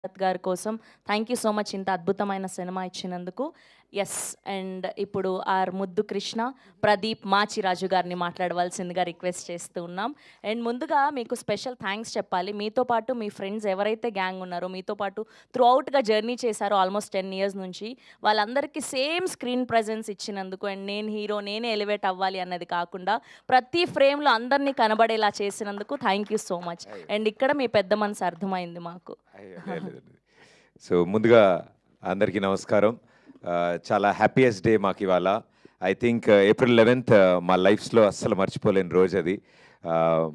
గారి కోసం thank you so much ఇంత అద్భుతమైన సినిమా ఇచ్చినందుకు. ఎస్, అండ్ ఇప్పుడు ఆర్ ముద్దు కృష్ణ, ప్రదీప్ మాచిరాజు గారిని మాట్లాడవలసిందిగా రిక్వెస్ట్ చేస్తూ ఉన్నాం. అండ్ ముందుగా మీకు స్పెషల్ థ్యాంక్స్ చెప్పాలి. మీతో పాటు మీ ఫ్రెండ్స్ ఎవరైతే గ్యాంగ్ ఉన్నారో, మీతో పాటు త్రూ అవుట్గా జర్నీ చేశారో ఆల్మోస్ట్ 10 years నుంచి, వాళ్ళందరికీ సేమ్ స్క్రీన్ ప్రజెన్స్ ఇచ్చినందుకు, అండ్ నేను హీరో నేనే ఎలివేట్ అవ్వాలి అన్నది కాకుండా ప్రతి ఫ్రేమ్లో అందరినీ కనబడేలా చేసినందుకు thank you so much. And ఇక్కడ మీ పెద్ద మనసు అర్థమైంది మాకు. సో ముందుగా అందరికీ నమస్కారం. చాలా హ్యాపీయెస్ట్ డే మాకు ఇవాళ. ఐ థింక్ April 11th మా లైఫ్స్లో అస్సలు మర్చిపోలేని రోజు అది.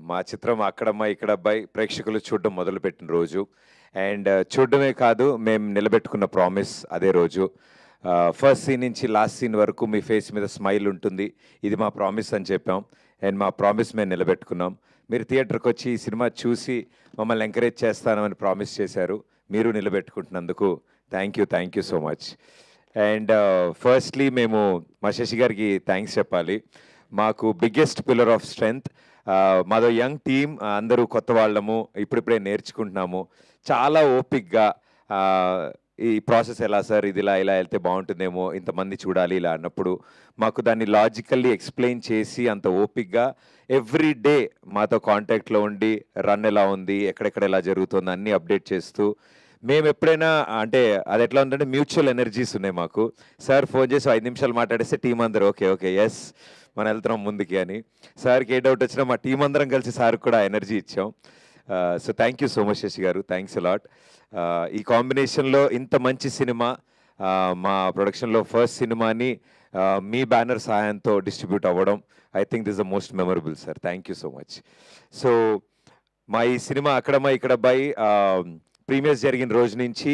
మా చిత్రం అక్కడమ్మ ఇక్కడ అబ్బాయి ప్రేక్షకులు చూడడం మొదలుపెట్టిన రోజు. అండ్ చూడడమే కాదు, మేము నిలబెట్టుకున్న ప్రామిస్ అదే రోజు. ఫస్ట్ సీన్ నుంచి లాస్ట్ సీన్ వరకు మీ ఫేస్ మీద స్మైల్ ఉంటుంది, ఇది మా ప్రామిస్ అని చెప్పాం. అండ్ మా ప్రామిస్ మేము నిలబెట్టుకున్నాం. మీరు థియేటర్కి వచ్చి ఈ సినిమా చూసి మమ్మల్ని ఎంకరేజ్ చేస్తానని ప్రామిస్ చేశారు. మీరు నిలబెట్టుకుంటున్నందుకు thank you so much. And firstly మేము మా శశి గారికి థ్యాంక్స్ చెప్పాలి. మాకు బిగ్గెస్ట్ పిల్లర్ ఆఫ్ స్ట్రెంగ్త్. మాదో యంగ్ టీమ్, అందరూ కొత్త వాళ్ళము, ఇప్పుడిప్పుడే నేర్చుకుంటున్నాము. చాలా ఓపిక్గా ఈ ప్రాసెస్ ఎలా సార్, ఇది ఇలా వెళ్తే బాగుంటుందేమో, ఇంతమంది చూడాలి ఇలా అన్నప్పుడు మాకు దాన్ని లాజికల్లీ ఎక్స్ప్లెయిన్ చేసి అంత ఓపిక్గా ఎవ్రీ డే మాతో కాంటాక్ట్లో ఉండి రన్ ఎలా ఉంది, ఎక్కడెక్కడ ఎలా జరుగుతుంది అన్నీ అప్డేట్ చేస్తూ, మేము ఎప్పుడైనా అంటే అది ఎట్లా ఉందంటే మ్యూచువల్ ఎనర్జీస్ ఉన్నాయి మాకు. సార్ ఫోన్ చేసి 5 నిమిషాలు మాట్లాడేస్తే టీం అందరూ ఓకే ఎస్ మనం వెళ్తున్నాం ముందుకి అని. సార్కి ఏ డౌట్ వచ్చినా మా టీం అందరం కలిసి సార్కి కూడా ఎనర్జీ ఇచ్చాం. So thank you so much Sasi garu, thanks allot. ఈ కాంబినేషన్లో ఇంత మంచి సినిమా, మా ప్రొడక్షన్లో ఫస్ట్ సినిమాని మీ బ్యానర్ సహాయంతో డిస్ట్రిబ్యూట్ అవ్వడం, I think this the most memorable sir. Thank you so much. So మా ఈ సినిమా అక్కడమ్మ ఇక్కడ అబ్బాయి ప్రీమియర్స్ జరిగిన రోజు నుంచి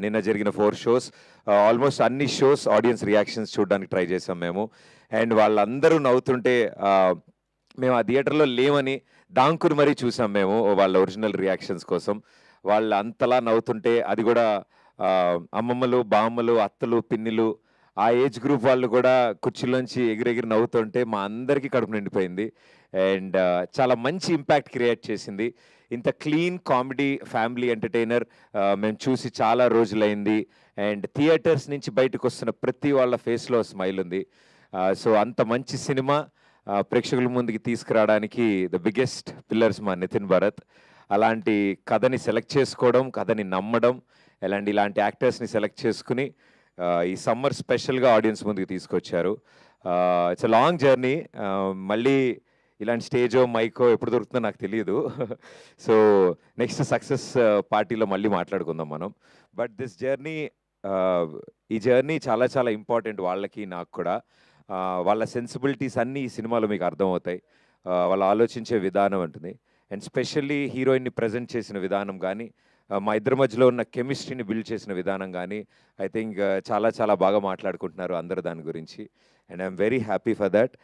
నిన్న జరిగిన 4 shows, ఆల్మోస్ట్ అన్ని షోస్ ఆడియన్స్ రియాక్షన్స్ చూడడానికి ట్రై చేసాం మేము. అండ్ వాళ్ళందరూ నవ్వుతుంటే మేము ఆ థియేటర్లో లేమని దాంకుని మరీ చూసాం మేము వాళ్ళ ఒరిజినల్ రియాక్షన్స్ కోసం. వాళ్ళు అంతలా నవ్వుతుంటే, అది కూడా అమ్మమ్మలు, బామ్మలు, అత్తలు, పిన్నిలు, ఆ ఏజ్ గ్రూప్ వాళ్ళు కూడా కుర్చీలోంచి ఎగిరెగిరి నవ్వుతుంటే మా అందరికీ కడుపు నిండిపోయింది. అండ్ చాలా మంచి ఇంపాక్ట్ క్రియేట్ చేసింది. ఇంత క్లీన్ కామెడీ ఫ్యామిలీ ఎంటర్టైనర్ మేము చూసి చాలా రోజులైంది. అండ్ థియేటర్స్ నుంచి బయటకు వస్తున్న ప్రతి వాళ్ళ ఫేస్లో స్మైల్ ఉంది. సో అంత మంచి సినిమా ప్రేక్షకుల ముందుకి తీసుకురావడానికి ద బిగ్గెస్ట్ పిల్లర్స్ మా నితిన్ భరత్. అలాంటి కథని సెలెక్ట్ చేసుకోవడం, కథని నమ్మడం, ఇలాంటి యాక్టర్స్ని సెలెక్ట్ చేసుకుని ఈ సమ్మర్ స్పెషల్గా ఆడియన్స్ ముందుకు తీసుకొచ్చారు. It's a long journey. మళ్ళీ ఇలాంటి స్టేజో మైకో ఎప్పుడు దొరుకుతుందో నాకు తెలియదు. సో నెక్స్ట్ సక్సెస్ పార్టీలో మళ్ళీ మాట్లాడుకుందాం మనం. బట్ దిస్ జర్నీ, ఈ జర్నీ చాలా చాలా ఇంపార్టెంట్ వాళ్ళకి, నాకు కూడా. వాళ్ళ సెన్సిబిలిటీస్ అన్నీ ఈ సినిమాలో మీకు అర్థమవుతాయి. వాళ్ళు ఆలోచించే విధానం ఉంటుంది. అండ్ స్పెషల్లీ హీరోయిన్ని ప్రజెంట్ చేసిన విధానం కానీ, మా ఇద్దరి మధ్యలో ఉన్న కెమిస్ట్రీని బిల్డ్ చేసిన విధానం కానీ, ఐ థింక్ చాలా చాలా బాగా మాట్లాడుకుంటున్నారు అందరూ దాని గురించి. And I'm very happy for that.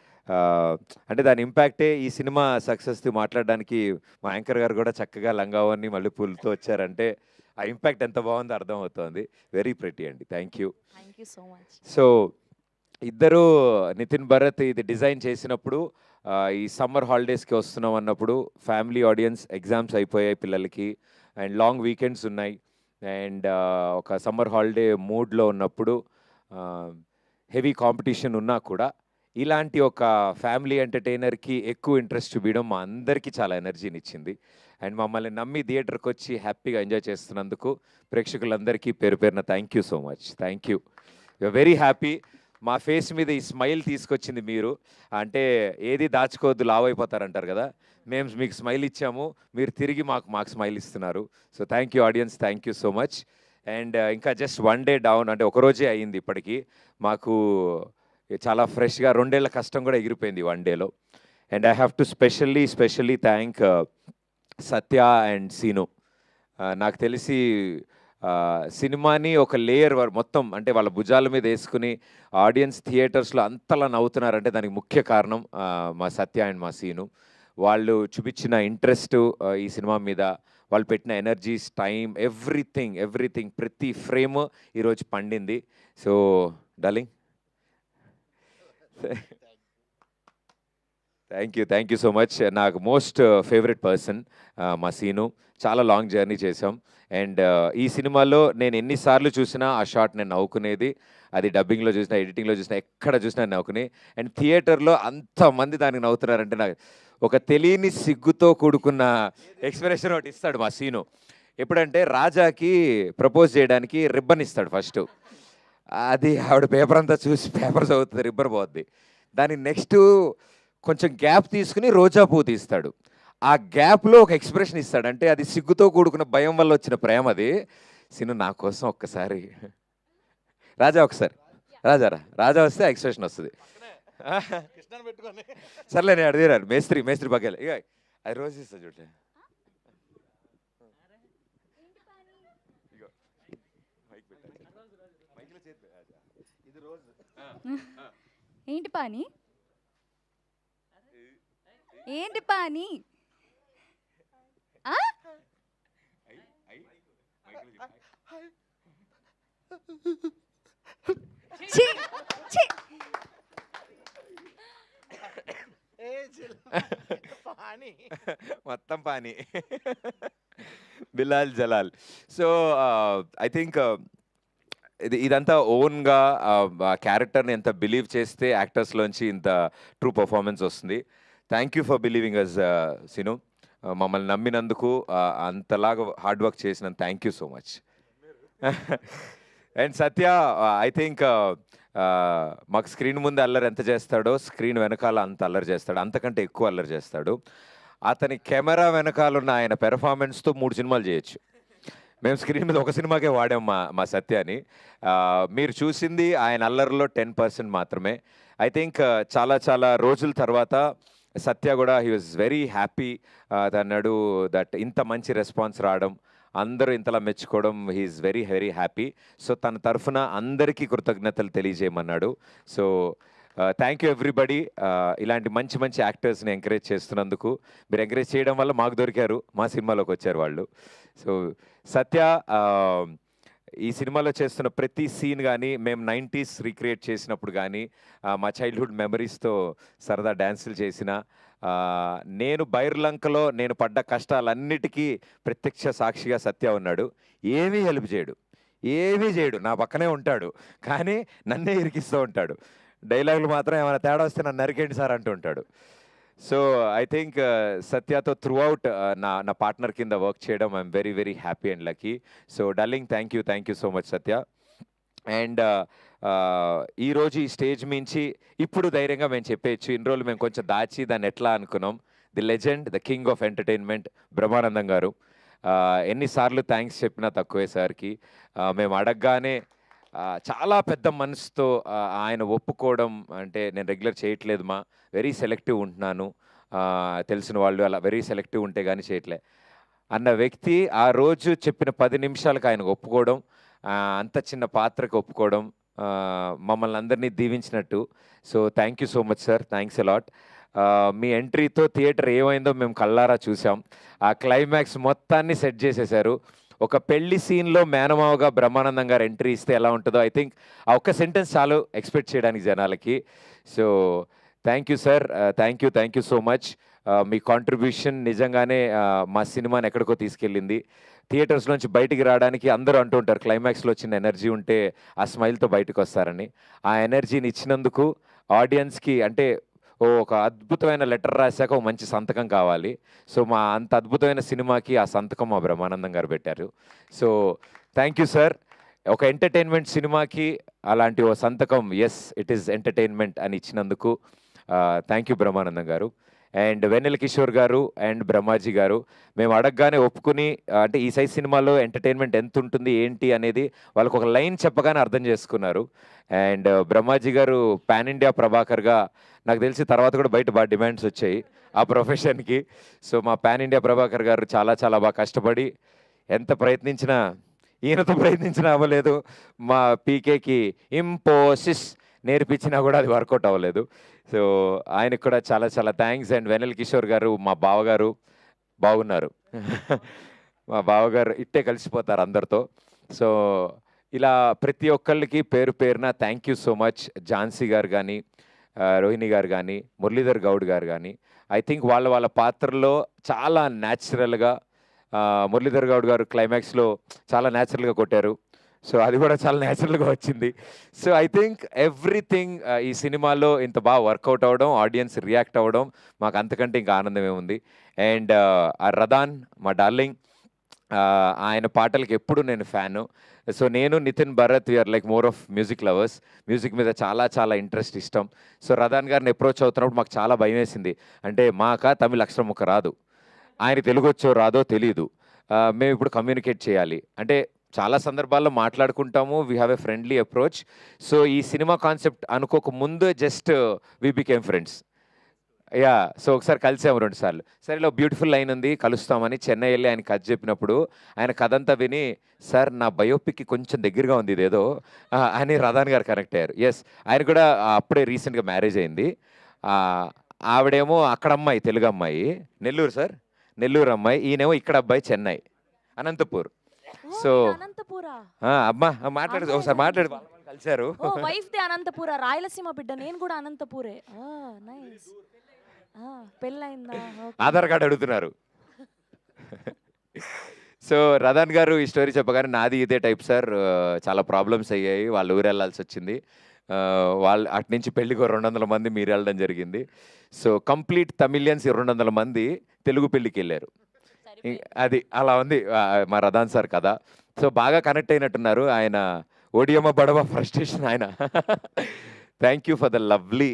అంటే దాని ఇంపాక్టే ఈ సినిమా సక్సెస్ది మాట్లాడడానికి మా యాంకర్ గారు కూడా చక్కగా లంగావని మల్లెపూలతో వచ్చారంటే ఆ ఇంపాక్ట్ ఎంత బాగుందో అర్థమవుతోంది. వెరీ ప్రెటీ అండి. Thank you so much. So ఇద్దరు నితిన్ భరత్ ఇది డిజైన్ చేసినప్పుడు ఈ సమ్మర్ హాలిడేస్కి వస్తున్నాం అన్నప్పుడు ఫ్యామిలీ ఆడియన్స్, ఎగ్జామ్స్ అయిపోయాయి పిల్లలకి, అండ్ లాంగ్ వీకెండ్స్ ఉన్నాయి. అండ్ ఒక సమ్మర్ హాలిడే మూడ్లో ఉన్నప్పుడు హెవీ కాంపిటీషన్ ఉన్నా కూడా ఇలాంటి ఒక ఫ్యామిలీ ఎంటర్టైనర్కి ఎక్కువ ఇంట్రెస్ట్ చూపించడం మా అందరికీ చాలా ఎనర్జీని ఇచ్చింది. అండ్ మమ్మల్ని నమ్మి థియేటర్కి వచ్చి హ్యాపీగా ఎంజాయ్ చేస్తున్నందుకు ప్రేక్షకులందరికీ పేరు పేరున thank you so much. Thank you. You're very happy. మా ఫేస్ మీద ఈ స్మైల్ తీసుకొచ్చింది మీరు. అంటే ఏది దాచుకోవద్దు, లావ్ అయిపోతారంటారు కదా, మేము మీకు స్మైల్ ఇచ్చాము, మీరు తిరిగి మాకు స్మైల్ ఇస్తున్నారు. So thank you audience, thank you so much. And ఇంకా జస్ట్ 1 day డౌన్, అంటే ఒకరోజే అయ్యింది ఇప్పటికీ. మాకు చాలా ఫ్రెష్గా 2 ఏళ్ల కష్టం కూడా ఎగిరిపోయింది 1 dayలో. And I have to specially thank Satya and Seenu. నాకు తెలిసి సినిమాని ఒక లేయర్ మొత్తం అంటే వాళ్ళ భుజాల మీద వేసుకుని ఆడియన్స్ థియేటర్స్లో అంతలా నవ్వుతున్నారంటే దానికి ముఖ్య కారణం మా సత్య అండ్ మా సీను. వాళ్ళు చూపించిన ఇంట్రెస్ట్ ఈ సినిమా మీద, వాళ్ళు పెట్టిన ఎనర్జీస్, టైం, ఎవ్రీథింగ్ ప్రతి ఫ్రేమ్ ఈరోజు పండింది. So darling thank you so much. నాకు మోస్ట్ ఫేవరెట్ పర్సన్ మా సీను. చాలా లాంగ్ జర్నీ చేసాం. అండ్ ఈ సినిమాలో నేను ఎన్నిసార్లు చూసినా ఆ షాట్ నేను నవ్వుకునేది. అది డబ్బింగ్లో చూసినా, ఎడిటింగ్లో చూసినా, ఎక్కడ చూసినా నవ్వుకుని. అండ్ థియేటర్లో అంతమంది దానికి నవ్వుతున్నారంటే నాకు ఒక తెలియని సిగ్గుతో కూడుకున్న ఎక్స్ప్రెషన్ ఒకటి ఇస్తాడు మా సీను. ఎప్పుడంటే రాజాకి ప్రపోజ్ చేయడానికి రిబ్బన్ ఇస్తాడు ఫస్ట్. అది ఆవిడ పేపర్ అంతా చూసి పేపర్ చదువుతుంది, రిబ్బన్ పోద్ది. దాని నెక్స్ట్ కొంచెం గ్యాప్ తీసుకుని రోజా పువ్వు తీస్తాడు. ఆ గ్యాప్లో ఒక ఎక్స్ప్రెషన్ ఇస్తాడు. అంటే అది సిగ్గుతో కూడుకున్న భయం వల్ల వచ్చిన ప్రేమ అది. సీను నా కోసం ఒక్కసారి రాజా ఒకసారి రాజా వస్తే ఎక్స్ప్రెషన్ వస్తుంది. సర్లే నేను అడిగారు మేస్త్రి పక్కలే ఇక అది రోజు ఇస్తా చూడండి. ఏంటి పాని ఏంటి పాని ఆ? ఛీ, ఛీ. మొత్తం పానీ బిలాల్ జలాల్. సో ఐ థింక్ ఇదంతా ఓన్గా క్యారెక్టర్ని ఎంత బిలీవ్ చేస్తే యాక్టర్స్లోంచి ఇంత ట్రూ పర్ఫార్మెన్స్ వస్తుంది. Thank you for believing us Sinu. మమ్మల్ని నమ్మినందుకు, అంతలాగా హార్డ్ వర్క్ చేసినందుకు thank you so much. And Satya I think మాకు స్క్రీన్ ముందు అల్లరి ఎంత చేస్తాడో స్క్రీన్ వెనకాల అంత అల్లరి చేస్తాడు, అంతకంటే ఎక్కువ అల్లరి చేస్తాడు. అతని కెమెరా వెనకాల ఉన్న ఆయన పెర్ఫార్మెన్స్తో 3 సినిమాలు చేయొచ్చు. మేము స్క్రీన్ మీద ఒక సినిమాకే వాడాం మా సత్యాని. మీరు చూసింది ఆయన అల్లరిలో 10% మాత్రమే. ఐ థింక్ చాలా రోజుల తర్వాత సత్య కూడా హీ వాజ్ వెరీ హ్యాపీ. అన్నాడు దట్ ఇంత మంచి రెస్పాన్స్ రావడం, అందరూ ఇంతలా మెచ్చుకోవడం, హీఈస్ వెరీ హ్యాపీ. సో తన తరఫున అందరికీ కృతజ్ఞతలు తెలియజేయమన్నాడు. So thank you everybody. ఇలాంటి మంచి యాక్టర్స్ని ఎంకరేజ్ చేస్తున్నందుకు. మీరు ఎంకరేజ్ చేయడం వల్ల మాకు దొరికారు, మా సినిమాలోకి వచ్చారు వాళ్ళు. సో సత్య ఈ సినిమాలో చేస్తున్న ప్రతి సీన్ కానీ, మేము 90s రీక్రియేట్ చేసినప్పుడు కానీ, మా చైల్డ్హుడ్ మెమరీస్తో సరదా డ్యాన్సులు చేసిన, నేను బైర్లంకలో నేను పడ్డ కష్టాలన్నిటికీ ప్రత్యక్ష సాక్షిగా సత్య ఉన్నాడు. ఏమీ హెల్ప్ చేయడు, నా పక్కనే ఉంటాడు, కానీ నన్నే ఇరికిస్తూ ఉంటాడు. డైలాగులు మాత్రం ఏమైనా తేడా వస్తే నన్ను నరికేండి సార్ అంటూ ఉంటాడు. సో ఐ థింక్ సత్యతో త్రూ అవుట్ నా పార్ట్నర్ కింద వర్క్ చేయడం I'm very happy and lucky. So darling thank you so much Satya. And ఈరోజు ఈ స్టేజ్ మించి ఇప్పుడు ధైర్యంగా మేము చెప్పేయచ్చు, ఇన్ని రోజులు మేము కొంచెం దాచి దాన్ని ఎట్లా అనుకున్నాం. The legend, the king of entertainment Brahmanandam గారు. ఎన్నిసార్లు థ్యాంక్స్ చెప్పినా తక్కువే సార్కి. మేము అడగగానే చాలా పెద్ద మనసుతో ఆయన ఒప్పుకోవడం, అంటే నేను రెగ్యులర్ చేయట్లేదు మా, వెరీ సెలెక్టివ్ ఉంటున్నాను, తెలిసిన వాళ్ళు అలా వెరీ సెలెక్టివ్ ఉంటే కానీ చేయట్లే అన్న వ్యక్తి ఆ రోజు చెప్పిన 10 నిమిషాలకు ఆయనకు ఒప్పుకోవడం, అంత చిన్న పాత్రకు ఒప్పుకోవడం మమ్మల్ని అందరినీ దీవించినట్టు. So thank you so much sir, thanks a lot. మీ ఎంట్రీతో థియేటర్ ఏమైందో మేము కళ్ళారా చూసాం. ఆ క్లైమాక్స్ మొత్తాన్ని సెట్ చేసేశారు. ఒక పెళ్లి సీన్లో మేనమావగా బ్రహ్మానందం గారు ఎంట్రీ ఇస్తే ఎలా ఉంటుందో ఐ థింక్ ఆ ఒక్క సెంటెన్స్ చాలు ఎక్స్పెక్ట్ చేయడానికి జనాలకి. So thank you sir, thank you so much. Me contribution నిజంగానే మా సినిమాని ఎక్కడికో తీసుకెళ్ళింది. థియేటర్స్ నుంచి బయటికి రావడానికి అందరూ అంటూ ఉంటారు క్లైమాక్స్లో వచ్చిన ఎనర్జీ ఉంటే ఆ స్మైల్తో బయటకు వస్తారని. ఆ ఎనర్జీని ఇచ్చినందుకు ఆడియన్స్కి, అంటే ఒక అద్భుతమైన లెటర్ రాశాక ఒక మంచి సంతకం కావాలి. సో మా అంత అద్భుతమైన సినిమాకి ఆ సంతకం మా బ్రహ్మానందం గారు పెట్టారు. So thank you sir. ఒక ఎంటర్టైన్మెంట్ సినిమాకి అలాంటి ఓ సంతకం, ఎస్ ఇట్ ఈస్ ఎంటర్టైన్మెంట్ అని ఇచ్చినందుకు థ్యాంక్ యూ బ్రహ్మానందం గారు. అండ్ వెన్నెల కిషోర్ గారు అండ్ బ్రహ్మాజీ గారు మేము అడగగానే ఒప్పుకుని, అంటే ఈ సైజ్ సినిమాలో ఎంటర్టైన్మెంట్ ఎంత ఉంటుంది ఏంటి అనేది వాళ్ళకు ఒక లైన్ చెప్పగానే అర్థం చేసుకున్నారు. అండ్ బ్రహ్మాజీ గారు పాన్ ఇండియా ప్రభాకర్గా నాకు తెలిసి తర్వాత కూడా బయట బాగా డిమాండ్స్ వచ్చాయి ఆ ప్రొఫెషన్కి. సో మా పాన్ ఇండియా ప్రభాకర్ గారు చాలా బాగా కష్టపడి ఎంత ప్రయత్నించినా, ఈయనతో ప్రయత్నించినా అవ్వలేదు. మా పీకేకి ఇంపోసిస్ నేర్పించినా కూడా అది వర్కౌట్ అవ్వలేదు. సో ఆయనకు కూడా చాలా థ్యాంక్స్. అండ్ వెన్నెల కిషోర్ గారు మా బావగారు బాగున్నారు. మా బావగారు ఇట్టే కలిసిపోతారు అందరితో. సో ఇలా ప్రతి ఒక్కళ్ళకి పేరున thank you so much. Jhansi గారు కానీ, రోహిణి గారు కానీ, మురళీధర్ గౌడ్ గారు కానీ, ఐ థింక్ వాళ్ళ వాళ్ళ పాత్రలో చాలా న్యాచురల్గా, మురళీధర్ గౌడ్ గారు క్లైమాక్స్లో చాలా న్యాచురల్గా కొట్టారు. సో అది కూడా చాలా న్యాచురల్గా వచ్చింది. సో ఐ థింక్ ఎవ్రీథింగ్ ఈ సినిమాలో ఇంత బాగా వర్కౌట్ అవ్వడం, ఆడియన్స్ రియాక్ట్ అవ్వడం, మాకు అంతకంటే ఇంకా ఆనందమే ఉంది. అండ్ ఆ రదాన్ మా డార్లింగ్, ఆయన పాటలకి ఎప్పుడు నేను ఫ్యాను. సో నేను Nitin Bharat we're like more of music lovers. Music మీద చాలా చాలా ఇంట్రెస్ట్, ఇష్టం. సో రదాన్ గారిని అప్రోచ్ అవుతున్నప్పుడు మాకు చాలా భయం వేసింది. అంటే మాక తమిళ అక్షరం ముక్క రాదు, ఆయన తెలుగు వచ్చో రాదో తెలియదు, మేము ఇప్పుడు కమ్యూనికేట్ చేయాలి అంటే చాలా సందర్భాల్లో మాట్లాడుకుంటాము, we have a friendly approach. So ఈ సినిమా కాన్సెప్ట్ అనుకోక ముందు just we became friends. Yeah, so ఒకసారి కలిసాము 2 సార్లు. సరే ఇలా బ్యూటిఫుల్ లైన్ ఉంది, కలుస్తామని చెన్నై వెళ్ళి ఆయన కథ చెప్పినప్పుడు ఆయన కథ అంతా విని, సార్ నా బయోపిక్కి కొంచెం దగ్గరగా ఉంది ఇదేదో అని రదాన్ గారు కనెక్ట్ అయ్యారు. ఎస్, ఆయన కూడా అప్పుడే రీసెంట్గా మ్యారేజ్ అయింది. ఆవిడేమో అక్కడ అమ్మాయి, తెలుగు అమ్మాయి, నెల్లూరు సార్, నెల్లూరు అమ్మాయి. ఈయనేమో ఇక్కడ అబ్బాయి, చెన్నై, అనంతపూర్. సో అనంతపురా. అమ్మా మాట్లాడు, ఒకసారి మాట్లాడు. వాళ్ళు కలిశారు. వైఫ్ దే అనంతపుర, రాయలసీమ బిడ్డ. నేను కూడా అనంతపురే. నైస్. పెళ్ళైందా? ఆధార్ కార్డు అడుగుతున్నారు. సో రదాన్ గారు ఈ స్టోరీ చెప్పగానే నాది ఇదే టైప్ సార్, చాలా ప్రాబ్లమ్స్ అయ్యాయి, వాళ్ళు ఊరు వెళ్ళాల్సి వచ్చింది, వాళ్ళు అటు నుంచి పెళ్ళికి 200 మంది మీరు వెళ్ళడం జరిగింది. సో కంప్లీట్ తమిళియన్స్ 200 మంది తెలుగు పెళ్ళికి వెళ్ళారు. అది అలా ఉంది మా రదాన్ సార్ కదా. సో బాగా కనెక్ట్ అయినట్టున్నారు ఆయన. ఓడియమ్మ బడవ ఫ్రస్ట్రేషన్ ఆయన. Thank you for the lovely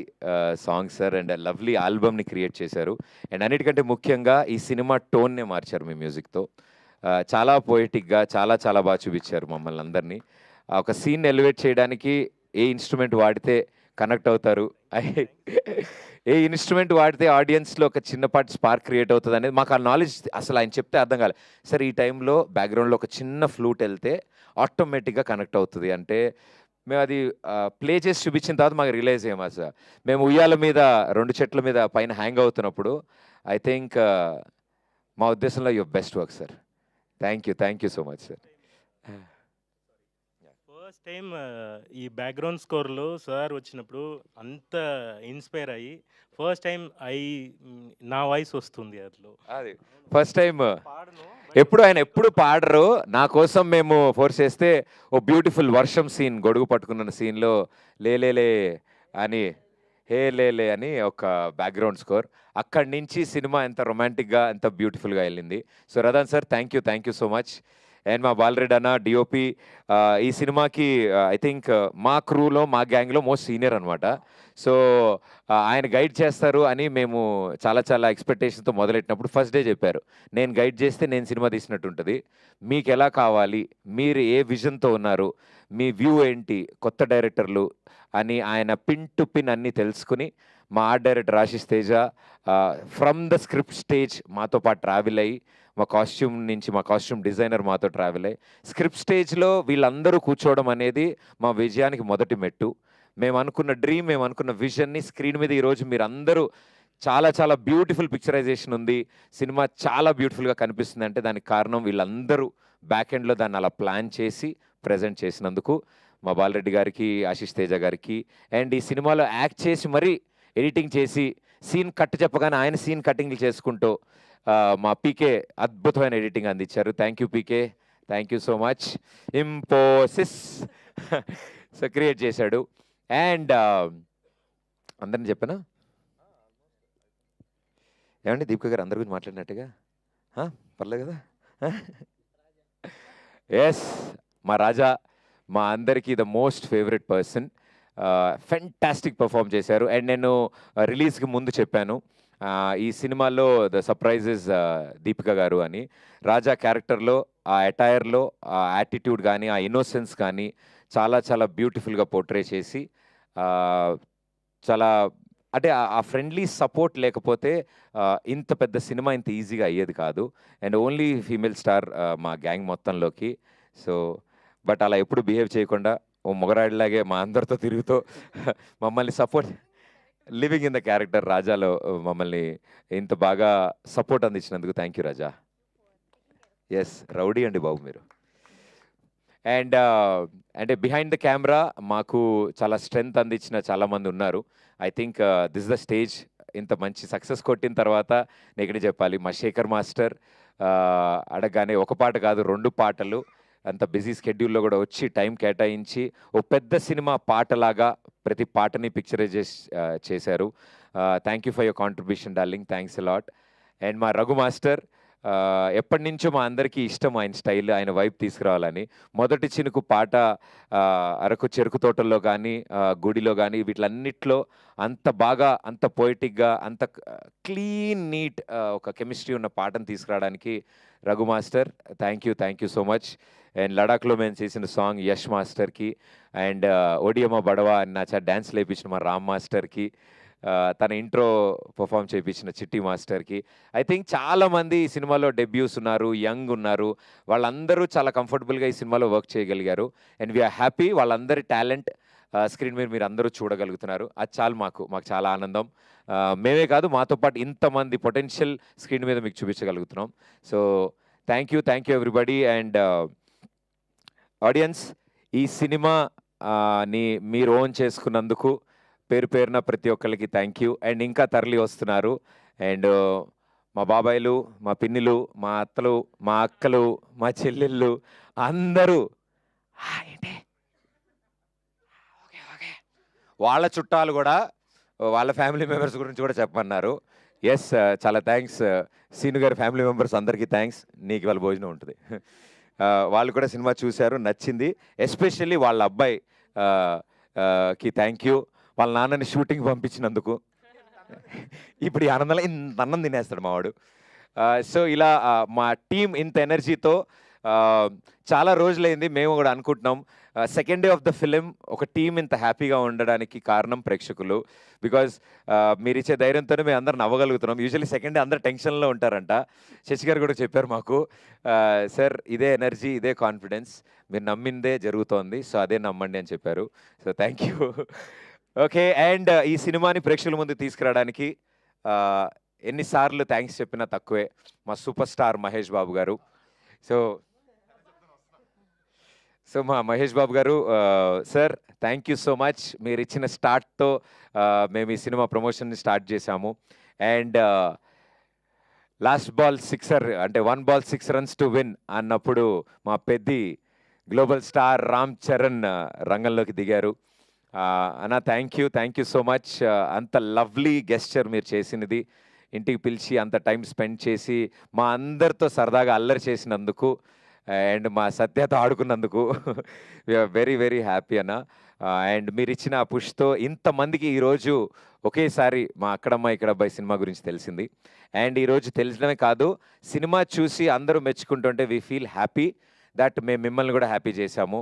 song sir, and lovely ఆల్బమ్ని క్రియేట్ చేశారు. అండ్ అన్నిటికంటే ముఖ్యంగా ఈ సినిమా టోన్నే మార్చారు మీ మ్యూజిక్తో. చాలా పోయిటిక్గా, చాలా చాలా బాగా చూపించారు మమ్మల్ని అందరినీ. ఒక సీన్ ఎలివేట్ చేయడానికి ఏ ఇన్స్ట్రుమెంట్ వాడితే కనెక్ట్ అవుతారు, ఏ ఇన్స్ట్రుమెంట్ వాడితే ఆడియన్స్లో ఒక చిన్నపాటి స్పార్క్ క్రియేట్ అవుతుంది అనేది మాకు ఆ నాలెడ్జ్ అసలు ఆయన చెప్తే అర్థం కాలేదు. సార్ ఈ టైంలో బ్యాక్గ్రౌండ్లో ఒక చిన్న ఫ్లూట్ వెళ్తే ఆటోమేటిక్గా కనెక్ట్ అవుతుంది అంటే, మేము అది ప్లే చేసి చూపించిన తర్వాత మాకు రియలైజ్ అయ్యామా సార్. మేము ఉయ్యాల మీద 2 చెట్ల మీద పైన హ్యాంగ్ అవుతున్నప్పుడు ఐ థింక్ మా ఉద్దేశంలో your best work sir. Thank you so much sir. First time ఈ బ్యాక్గ్రౌండ్ స్కోర్లో సార్ వచ్చినప్పుడు అంత ఇన్స్పైర్ అయ్యి ఫస్ట్ టైం నా వాయిస్ వస్తుంది అందులో. అది ఫస్ట్ టైం. ఎప్పుడు పాడరు, నా కోసం మేము ఫోర్స్ చేస్తే ఓ బ్యూటిఫుల్ వర్షం సీన్, గొడుగు పట్టుకున్న సీన్లో లేలే అని, హే లేలే అని ఒక బ్యాక్గ్రౌండ్ స్కోర్. అక్కడి నుంచి సినిమా ఎంత రొమాంటిక్గా, ఎంత బ్యూటిఫుల్గా వెళ్ళింది. So Radhan sir thank you so much. And మా బాలరెడ్డి అన్న డిఓపి ఈ సినిమాకి ఐ థింక్ మా క్రూలో, మా గ్యాంగ్లో మోస్ట్ సీనియర్ అనమాట. సో ఆయన గైడ్ చేస్తారు అని మేము చాలా చాలా ఎక్స్పెక్టేషన్తో మొదలెట్టినప్పుడు ఫస్ట్ డే చెప్పారు, నేను గైడ్ చేస్తే నేను సినిమా తీసినట్టు ఉంటుంది, మీకు ఎలా కావాలి, మీరు ఏ విజన్తో ఉన్నారు, మీ వ్యూ ఏంటి, కొత్త డైరెక్టర్లు అని ఆయన పిన్ టు పిన్ అన్నీ తెలుసుకుని మా art director Ashish Teja from the script stage మాతో పాటు ట్రావెల్ అయ్యి, మా కాస్ట్యూమ్ డిజైనర్ మాతో ట్రావెల్ అయ్యి స్క్రిప్ట్ స్టేజ్లో వీళ్ళందరూ కూర్చోవడం అనేది మా విజయానికి మొదటి మెట్టు. మేము అనుకున్న డ్రీమ్, మేము అనుకున్న విజన్ని స్క్రీన్ మీద ఈరోజు మీరు అందరూ చాలా చాలా బ్యూటిఫుల్ పిక్చరైజేషన్ ఉంది, సినిమా చాలా బ్యూటిఫుల్గా కనిపిస్తుంది అంటే దానికి కారణం వీళ్ళందరూ బ్యాక్ ఎండ్లో దాన్ని అలా ప్లాన్ చేసి ప్రజెంట్ చేసినందుకు మా బాలరెడ్డి గారికి, ఆశిష్ తేజ గారికి. అండ్ ఈ సినిమాలో యాక్ట్ చేసి మరీ ఎడిటింగ్ చేసి సీన్ కట్ చెప్పగానే ఆయన సీన్ కటింగ్లు చేసుకుంటూ మా పీకే అద్భుతమైన ఎడిటింగ్ అందించారు. Thank you PK, thank you so much. ఇంపోసిస్ so create చేశాడు. అండ్ అందరిని చెప్పనా ఏమండి, దీపిక గారు అందరి గురించి మాట్లాడినట్టుగా పర్లేదు కదా. ఎస్, మా రాజా మా అందరికీ the most favourite person, fantastic perform చేశారు. అండ్ నేను రిలీజ్కి ముందు చెప్పాను ఈ సినిమాలో ద సర్ప్రైజెస్ దీపిక గారు అని. రాజా క్యారెక్టర్లో ఆ అటైర్లో ఆ యాటిట్యూడ్ కానీ, ఆ ఇన్నోసెన్స్ కానీ చాలా చాలా బ్యూటిఫుల్గా పోర్ట్రే చేసి చాలా అంటే ఆ ఫ్రెండ్లీ సపోర్ట్ లేకపోతే ఇంత పెద్ద సినిమా ఇంత ఈజీగా అయ్యేది కాదు. అండ్ ఓన్లీ ఫీమేల్ స్టార్ మా గ్యాంగ్ మొత్తంలోకి. సో బట్ అలా ఎప్పుడు బిహేవ్ చేయకుండా ఓ మొగరాడిలాగే మా అందరితో తిరుగుతూ మమ్మల్ని support, living in the character రాజాలో మమ్మల్ని ఇంత బాగా సపోర్ట్ అందించినందుకు thank you Raja. Yes, rowdy అండి బాబు మీరు. అండ్ అంటే బిహైండ్ ద కెమెరా మాకు చాలా స్ట్రెంగ్త్ అందించిన చాలామంది ఉన్నారు. I think this the stage. ఇంత మంచి సక్సెస్ కొట్టిన తర్వాత నేను ఇక్కడ చెప్పాలి, మా శేఖర్ మాస్టర్ అడగగానే ఒక పాట కాదు 2 పాటలు, అంత బిజీ స్కెడ్యూల్లో కూడా వచ్చి టైం కేటాయించి ఒక పెద్ద సినిమా పాటలాగా ప్రతి పాటని పిక్చరైజ్ చేశారు. Thank you for your contribution darling, thanks a lot. And మా రఘు మాస్టర్ ఎప్పటి నుంచో మా అందరికీ ఇష్టం ఆయన స్టైల్, ఆయన వైపు తీసుకురావాలని. మొదటి చినుకు పాట అరకు చెరుకు తోటల్లో కానీ గుడిలో కానీ వీటిలన్నిట్లో అంత బాగా, అంత పోయిటిక్గా, అంత క్లీన్ నీట్ ఒక కెమిస్ట్రీ ఉన్న పాటను తీసుకురావడానికి Raghu master thank you so much. And లడాఖ్లో మేము చేసిన సాంగ్ యష్ మాస్టర్కి, అండ్ ఓడియమ్మ బడవా అని నా డ్యాన్స్ లేపించిన మా రామ్ మాస్టర్కి, తన ఇంట్రో పర్ఫామ్ చేయించిన చిట్టి మాస్టర్కి. ఐ థింక్ చాలామంది ఈ సినిమాలో డెబ్యూస్ ఉన్నారు, యంగ్ ఉన్నారు, వాళ్ళందరూ చాలా కంఫర్టబుల్గా ఈ సినిమాలో వర్క్ చేయగలిగారు. అండ్ వీఆర్ హ్యాపీ వాళ్ళందరి టాలెంట్ స్క్రీన్ మీద మీరు అందరూ చూడగలుగుతున్నారు. అది చాలు మాకు చాలా ఆనందం. మేమే కాదు, మాతో పాటు ఇంతమంది పొటెన్షియల్ స్క్రీన్ మీద మీకు చూపించగలుగుతున్నాం. So thank you everybody. And audience, ఈ సినిమా ని మీరు ఓన్ చేసుకున్నందుకు పేరున ప్రతి ఒక్కరికి థ్యాంక్ యూ. అండ్ ఇంకా తరలి వస్తున్నారు. అండ్ మా బాబాయిలు, మా పిన్నిలు, మా అత్తలు, మా అక్కలు, మా చెల్లెళ్ళు అందరూ ఏంటి వాళ్ళ చుట్టాలు కూడా వాళ్ళ ఫ్యామిలీ మెంబర్స్ గురించి కూడా చెప్పమన్నారు. ఎస్, చాలా థ్యాంక్స్ సీను గారి ఫ్యామిలీ మెంబర్స్ అందరికీ థ్యాంక్స్. నీకు వాళ్ళ భోజనం ఉంటుంది. వాళ్ళు కూడా సినిమా చూశారు, నచ్చింది. ఎస్పెషల్లీ వాళ్ళ అబ్బాయి కి థ్యాంక్ యూ, వాళ్ళ నాన్నని షూటింగ్ పంపించినందుకు. ఇప్పుడు ఈ ఆనందంలో ఇంత అన్నం తినేస్తాడు మావాడు. సో ఇలా మా టీం ఇంత ఎనర్జీతో చాలా రోజులైంది. మేము కూడా అనుకుంటున్నాం second day of the film ఒక టీం ఇంత హ్యాపీగా ఉండడానికి కారణం ప్రేక్షకులు. బికాజ్ మీరు ఇచ్చే ధైర్యంతోనే మేము అందరం నవ్వగలుగుతున్నాం. యూజువల్లీ సెకండ్ డే అందరు టెన్షన్లో ఉంటారంట. శశి గారు కూడా చెప్పారు మాకు, సార్ ఇదే ఎనర్జీ, ఇదే కాన్ఫిడెన్స్, మీరు నమ్మిందే జరుగుతోంది, సో అదే నమ్మండి అని చెప్పారు. So thank you. Okay, and ఈ సినిమాని ప్రేక్షకుల ముందు తీసుకురావడానికి ఎన్నిసార్లు థ్యాంక్స్ చెప్పినా తక్కువే. మా సూపర్ స్టార్ మహేష్ బాబు గారు. సో మా మహేష్ బాబు గారు, sir thank you so much. మీరు ఇచ్చిన స్టార్ట్తో మేము ఈ సినిమా ప్రమోషన్ని స్టార్ట్ చేశాము. అండ్ లాస్ట్ బాల్ 6 అంటే 1 ball 6 runs టు విన్ అన్నప్పుడు మా పెద్ది గ్లోబల్ స్టార్ రామ్ చరణ్ రంగంలోకి దిగారు. అన్న థ్యాంక్ యూ సో మచ్. అంత లవ్లీ గెస్చర్ మీరు చేసినది, ఇంటికి పిలిచి అంత టైం స్పెండ్ చేసి మా అందరితో సరదాగా అల్లరి చేసినందుకు అండ్ మా సత్యతో ఆడుకున్నందుకు వీఆర్ వెరీ హ్యాపీ అన్న. అండ్ మీరు ఇచ్చిన పుష్తో ఇంతమందికి ఈరోజు ఒకేసారి మా అక్కడమ్మ ఇక్కడ అబ్బాయి సినిమా గురించి తెలిసింది. అండ్ ఈరోజు తెలిసడమే కాదు, సినిమా చూసి అందరూ మెచ్చుకుంటుంటే వీ ఫీల్ హ్యాపీ దట్ మేము మిమ్మల్ని కూడా హ్యాపీ చేశాము.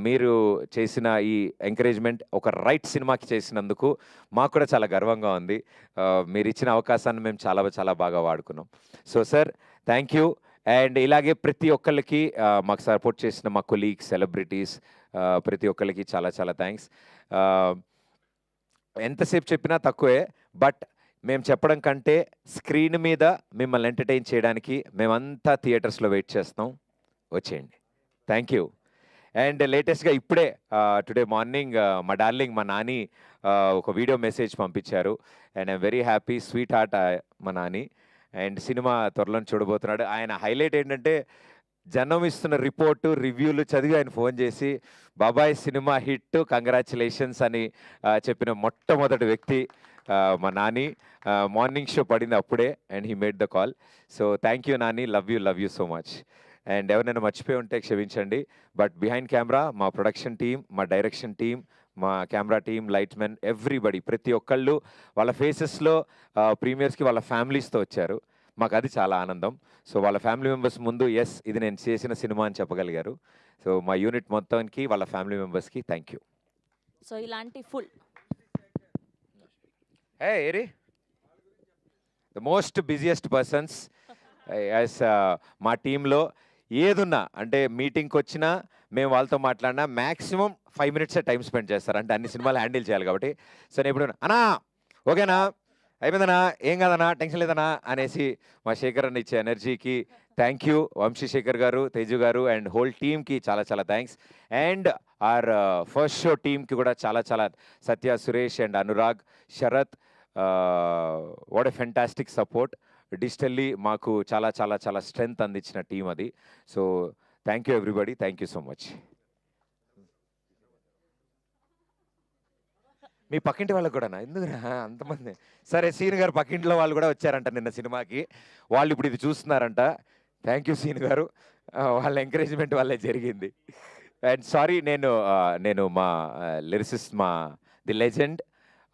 మీరు చేసిన ఈ ఎంకరేజ్మెంట్ ఒక రైట్ సినిమాకి చేసినందుకు మాకు కూడా చాలా గర్వంగా ఉంది. మీరు ఇచ్చిన అవకాశాన్ని మేము చాలా బాగా వాడుకున్నాం. So sir thank you. And ఇలాగే ప్రతి ఒక్కళ్ళకి మాకు సపోర్ట్ చేసిన మా కొలీగ్స్, సెలబ్రిటీస్, ప్రతి ఒక్కళ్ళకి చాలా థ్యాంక్స్. ఎంతసేపు చెప్పినా తక్కువే, బట్ మేము చెప్పడం కంటే స్క్రీన్ మీద మిమ్మల్ని ఎంటర్టైన్ చేయడానికి మేమంతా థియేటర్స్లో వెయిట్ చేస్తాం, వచ్చేయండి. Thank you. అండ్ లేటెస్ట్గా ఇప్పుడే టుడే మార్నింగ్ మా డార్లింగ్ మా నాని ఒక వీడియో మెసేజ్ పంపించారు. And I'm very happy, sweet heart మా నాని. అండ్ సినిమా త్వరలో చూడబోతున్నాడు. ఆయన హైలైట్ ఏంటంటే జనం ఇస్తున్న రిపోర్టు, రివ్యూలు చదివి ఆయన ఫోన్ చేసి బాబాయ్ సినిమా హిట్, కంగ్రాచులేషన్స్ అని చెప్పిన మొట్టమొదటి వ్యక్తి మా నాని. మార్నింగ్ షో పడింది అప్పుడే and he made the call. So thank you Nani, love you so much. And ఎవరైనా మర్చిపోయి ఉంటే క్షమించండి. బట్ బిహైండ్ కెమెరా మా ప్రొడక్షన్ టీమ్, మా డైరెక్షన్ టీమ్, మా camera team, light men, everybody, ప్రతి ఒక్కళ్ళు వాళ్ళ ఫేసెస్లో ప్రీమియర్స్కి వాళ్ళ ఫ్యామిలీస్తో వచ్చారు. మాకు అది చాలా ఆనందం. సో వాళ్ళ ఫ్యామిలీ మెంబర్స్ ముందు ఎస్ ఇది నేను చేసిన సినిమా అని చెప్పగలిగారు. సో మా యూనిట్ మొత్తానికి వాళ్ళ ఫ్యామిలీ మెంబర్స్కి థ్యాంక్ యూ. సో ఇలాంటి full eri the most busiest persons as మా టీంలో ఏదున్నా, అంటే మీటింగ్కి వచ్చినా మేము వాళ్ళతో మాట్లాడినా మ్యాక్సిమం 5 minutes టైం స్పెండ్ చేస్తారు. అంటే అన్ని సినిమాలు హ్యాండిల్ చేయాలి కాబట్టి. సో నేను ఇప్పుడు అన్నా ఓకేనా, అయిపోయిందనా, ఏం కాదన్నా, టెన్షన్ లేదనా అనేసి మా శేఖర్ అన్న ఇచ్చే ఎనర్జీకి థ్యాంక్ యూ వంశీశేఖర్ గారు, తేజు గారు అండ్ హోల్ టీమ్కి చాలా చాలా thanks. And our first show టీమ్కి కూడా చాలా చాలా Satya, Suresh and Anurag, Sharath, what a fantastic support. Digitally మాకు చాలా చాలా చాలా స్ట్రెంగ్త్ అందించిన టీం అది. So thank you everybody, thank you so much. మీ పక్కింటి వాళ్ళకి కూడా ఎందుకురా అంతమంది? సరే, సీన్ గారు పక్కింట్లో వాళ్ళు కూడా వచ్చారంట నిన్న సినిమాకి. వాళ్ళు ఇప్పుడు ఇది చూస్తున్నారంట. థ్యాంక్ యూ సీన్ గారు, వాళ్ళ ఎంకరేజ్మెంట్ వల్లే జరిగింది. అండ్ సారీ, నేను మా లిరిసిస్ట్, మా ది లెజెండ్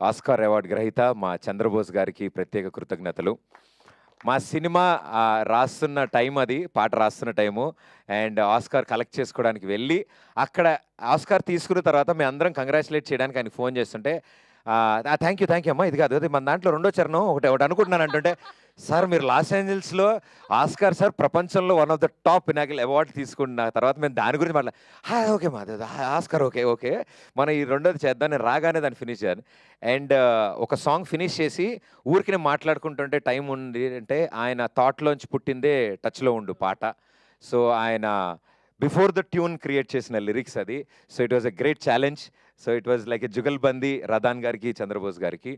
ఆస్కార్ అవార్డు గ్రహీత మా చంద్రబోస్ గారికి ప్రత్యేక కృతజ్ఞతలు. మా సినిమా రాస్తున్న టైం అది, పాట రాస్తున్న టైము, అండ్ ఆస్కార్ కలెక్ట్ చేసుకోవడానికి వెళ్ళి అక్కడ ఆస్కార్ తీసుకున్న తర్వాత మేము అందరం కంగ్రాచులేట్ చేయడానికి ఆయనకి ఫోన్ చేస్తుంటే, థ్యాంక్ యూ అమ్మా, ఇది కాదు అది మన దాంట్లో రెండో చరణం ఒకటి అనుకుంటున్నాను అంటుంటే, సార్ మీరు లాస్ ఏంజల్స్లో ఆస్కార్ సార్ ప్రపంచంలో one of the top Pinnacle award తీసుకున్న తర్వాత మేము దాని గురించి ఓకే మా ఆస్కార్ ఓకే మనం ఈ రెండోది చేద్దాం. నేను రాగానే దాన్ని ఫినిష్ చేయాలి. అండ్ ఒక సాంగ్ ఫినిష్ చేసి ఊరికి నేను మాట్లాడుకుంటుంటే టైం ఉంది అంటే, ఆయన థాట్లోంచి పుట్టిందే టచ్లో ఉండు పాట. సో ఆయన బిఫోర్ ద ట్యూన్ క్రియేట్ చేసిన లిరిక్స్ అది. So it was a great challenge. So it was like a jugalbandi Radhan గారికి, చంద్రబోస్ గారికి.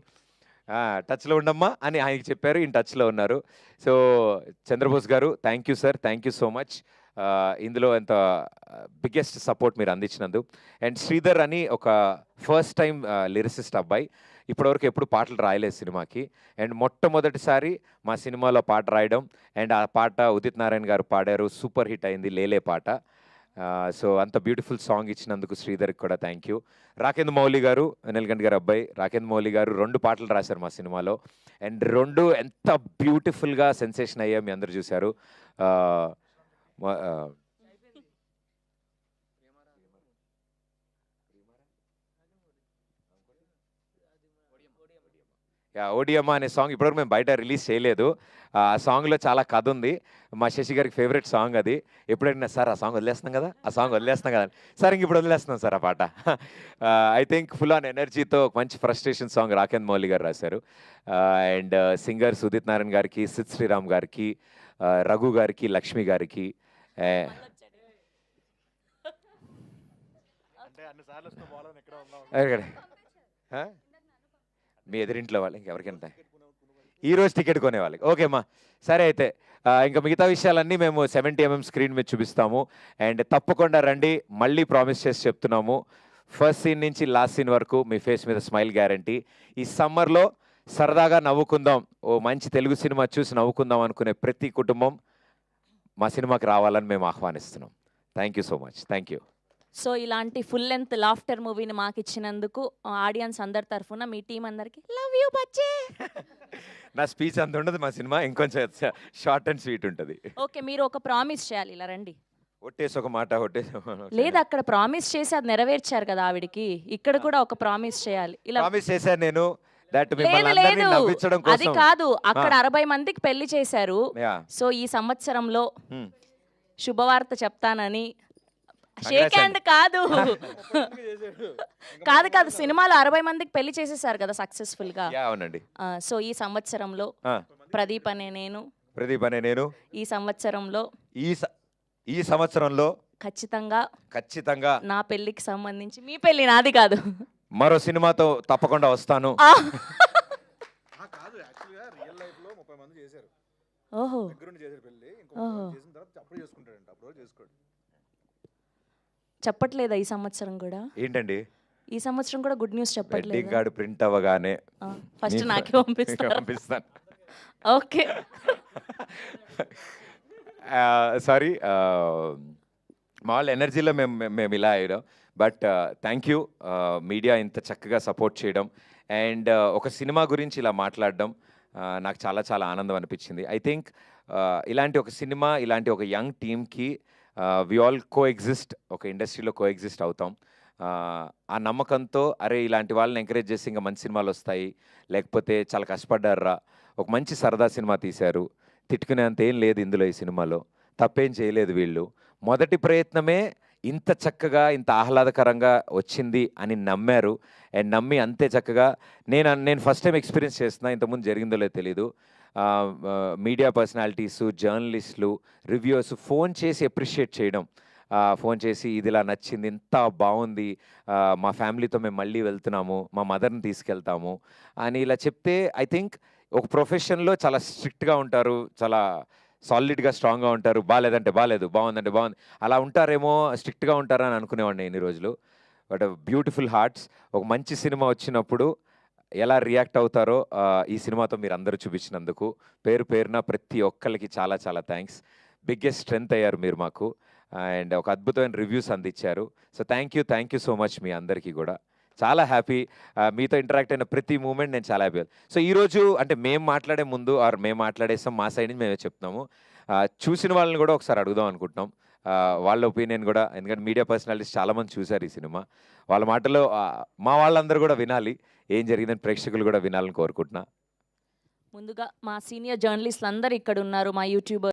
టచ్లో ఉండమ్మా అని ఆయనకి చెప్పారు, ఈయన టచ్లో ఉన్నారు. సో చంద్రబోస్ గారు thank you sir, thank you so much. ఇందులో ఎంత బిగ్గెస్ట్ సపోర్ట్ మీరు అందించినందు. అండ్ శ్రీధర్ అని ఒక ఫస్ట్ టైం లిరిసిస్ట్ అబ్బాయి, ఇప్పటివరకు ఎప్పుడు పాటలు రాయలేదు సినిమాకి. అండ్ మొట్టమొదటిసారి మా సినిమాలో పాట రాయడం, అండ్ ఆ పాట ఉదిత్ నారాయణ గారు పాడారు, సూపర్ హిట్ అయింది లేలే పాట. సో అంత బ్యూటిఫుల్ సాంగ్ ఇచ్చినందుకు శ్రీధర్కి కూడా థ్యాంక్ యూ. రాకేంద్ర మౌలి గారు, నీలకంఠ గారు అబ్బాయి రాకేంద్ర మౌలి గారు 2 పాటలు రాశారు మా సినిమాలో. అండ్ 2 ఎంత బ్యూటిఫుల్గా సెన్సేషన్ అయ్యా మీ అందరు చూశారు. ఓడియమ్మ అనే సాంగ్ ఇప్పటివరకు మేము బయట రిలీజ్ చేయలేదు. ఆ సాంగ్లో చాలా కథ ఉంది. మా శశి గారికి ఫేవరెట్ సాంగ్ అది. ఎప్పుడైనా సార్ ఆ సాంగ్ వదిలేస్తున్నాం కదా, ఆ సాంగ్ వదిలేస్తున్నాం కదా, సార్ ఇంక ఇప్పుడు వదిలేస్తున్నాం సార్ ఆ పాట. ఐ థింక్ ఫుల్ ఆన్ ఎనర్జీతో మంచి ఫ్రస్ట్రేషన్ సాంగ్ రాకేంద్ర మౌలి గారు రాశారు. అండ్ సింగర్స్ ఉదిత్ నారాయణ గారికి, సిద్ శ్రీరామ్ గారికి, రఘు గారికి, లక్ష్మి గారికి. మీ ఎదురింట్లో వాళ్ళు ఇంకెవరికైనా ఈరోజు టికెట్ కొనే వాళ్ళకి ఓకేమ్మా. సరే అయితే ఇంకా మిగతా విషయాలన్నీ మేము 70mm స్క్రీన్ మీద చూపిస్తాము. అండ్ తప్పకుండా రండి, మళ్ళీ ప్రామిస్ చేసి చెప్తున్నాము, ఫస్ట్ సీన్ నుంచి లాస్ట్ సీన్ వరకు మీ ఫేస్ మీద స్మైల్ గ్యారంటీ. ఈ సమ్మర్లో సరదాగా నవ్వుకుందాం, ఓ మంచి తెలుగు సినిమా చూసి నవ్వుకుందాం అనుకునే ప్రతి కుటుంబం మా సినిమాకి రావాలని మేము ఆహ్వానిస్తున్నాం. Thank you so much, thank you. So ఇలాంటి ఫుల్ లెంత్ లాఫ్టర్ మూవీని మాకు ఇచ్చినందుకు ఆడియన్స్ అందరి తరఫున మీ టీం అందరికి లవ్ యూ బచ్చే. నా స్పీచ్ అంత ఉండదు మా సినిమా, ఇంకొంచెం షార్ట్ అండ్ స్వీట్ ఉంటుంది. ఓకే, మీరు ఒక ప్రామిస్ చేయాలి, ఇలా రండి. ఒట్టేసి ఒక మాట లేదు, అక్కడ ప్రామిస్ చేసి అది నెరవేర్చారు కదా ఆవిడికి, ఇక్కడ కూడా ఒక ప్రామిస్ చేయాలి. ఇలా ప్రామిస్ చేశాను నేను, దట్ లేదు మిమ్మల్ని అందరినీ లేదు నవ్వించడం అది కోసం. కాదు, అక్కడ 60 మందికి పెళ్లి చేశారు. Yeah. సో ఈ సంవత్సరంలో శుభవార్త చెప్తానని. Congrats షేక్ హ్యాండ్ అండి. కాదు కాదు కాదు, సినిమాలో 60 మందికి పెళ్లి చేసేసారు కదా సక్సెస్ఫుల్ గా. యా అవునండి. సో ఈ సంవత్సరంలో ప్రదీప్ అనే నేను, ప్రదీప్ అనే నేను ఈ సంవత్సరంలో ఈ సంవత్సరంలో ఖచ్చితంగా నా పెళ్లికి సంబంధించి, మీ పెళ్లి నాది కాదు, మరో సినిమాతో తప్పకుండా వస్తాను. ఓహో చెప్పట్లేదా ఈ సంవత్సరం కూడా? ఏంటండి ఈ సంవత్సరం కూడా గుడ్ న్యూస్ వెడ్డింగ్ చెప్పట్లేదు. కార్డు ప్రింట్ అవ్వగానే ఫస్ట్ నాకే పంపిస్తాను. ఓకే సారీ, మా వాళ్ళ ఎనర్జీలో మేము ఇలా అయ్యాం. బట్ థ్యాంక్ యూ మీడియా ఇంత చక్కగా సపోర్ట్ చేయడం అండ్ ఒక సినిమా గురించి ఇలా మాట్లాడడం నాకు చాలా చాలా ఆనందం అనిపించింది. ఐ థింక్ ఇలాంటి ఒక సినిమా, ఇలాంటి ఒక యంగ్ టీమ్కి వి ఆల్ కో ఎగ్జిస్ట్, ఒక ఇండస్ట్రీలో కో ఎగ్జిస్ట్ అవుతాం. ఆ నమ్మకంతో అరే ఇలాంటి వాళ్ళని ఎంకరేజ్ చేసి ఇంకా మంచి సినిమాలు వస్తాయి, లేకపోతే చాలా కష్టపడ్డారా, ఒక మంచి సరదా సినిమా తీశారు, తిట్టుకునేంత ఏం లేదు ఇందులో, ఈ సినిమాలో తప్పేం చేయలేదు వీళ్ళు, మొదటి ప్రయత్నమే ఇంత చక్కగా ఇంత ఆహ్లాదకరంగా వచ్చింది అని నమ్మారు. అండ్ నమ్మి అంతే చక్కగా నేను ఫస్ట్ టైం ఎక్స్పీరియన్స్ చేస్తున్నా, ఇంతకుముందు జరిగిందో లేదో తెలీదు. మీడియా పర్సనాలిటీసు, జర్నలిస్టులు, రివ్యూస్ ఫోన్ చేసి అప్రిషియేట్ చేయడం, ఫోన్ చేసి ఇది ఇలా నచ్చింది, ఇంత బాగుంది, మా ఫ్యామిలీతో మేము మళ్ళీ వెళ్తున్నాము, మా మదర్ని తీసుకెళ్తాము అని ఇలా చెప్తే ఐ థింక్ ఒక ప్రొఫెషన్లో చాలా స్ట్రిక్ట్గా ఉంటారు, చాలా సాలిడ్గా స్ట్రాంగ్గా ఉంటారు, బాగాలేదంటే బాగాలేదు, బాగుందంటే బాగుంది, అలా ఉంటారేమో, స్ట్రిక్ట్గా ఉంటారని అనుకునేవాడిని ఇన్ని రోజులు. బట్ బ్యూటిఫుల్ హార్ట్స్, ఒక మంచి సినిమా వచ్చినప్పుడు ఎలా రియాక్ట్ అవుతారో ఈ సినిమాతో మీరు అందరూ చూపించినందుకు పేరు పేరున ప్రతి ఒక్కరికి చాలా చాలా థ్యాంక్స్. బిగ్గెస్ట్ స్ట్రెంగ్త్ అయ్యారు మీరు మాకు, అండ్ ఒక అద్భుతమైన రివ్యూస్ అందించారు. So thank you so much మీ అందరికీ కూడా. చాలా హ్యాపీ, మీతో ఇంటరాక్ట్ అయిన ప్రతి మూమెంట్ నేను చాలా హ్యాపీ. సో ఈరోజు అంటే మేము మాట్లాడే ముందు మేము మాట్లాడేస్తాం, మా సైడ్ నుంచి మేమే చెప్తున్నాము, చూసిన వాళ్ళని కూడా ఒకసారి అడుగుదాం అనుకుంటున్నాం వాళ్ళ ఒపీనియన్ కూడా, ఎందుకంటే మీడియా పర్సనాలిటీస్ చాలామంది చూశారు ఈ సినిమా, వాళ్ళ మాటలో మా వాళ్ళందరూ కూడా వినాలి, ఏం జరిగిందని ప్రేక్షకులు కూడా వినాలని కోరుకుంటున్నా. ముందుగా మా సీనియర్ జర్నలిస్టులు అందరూ ఇక్కడ ఉన్నారు, మా యూట్యూబర్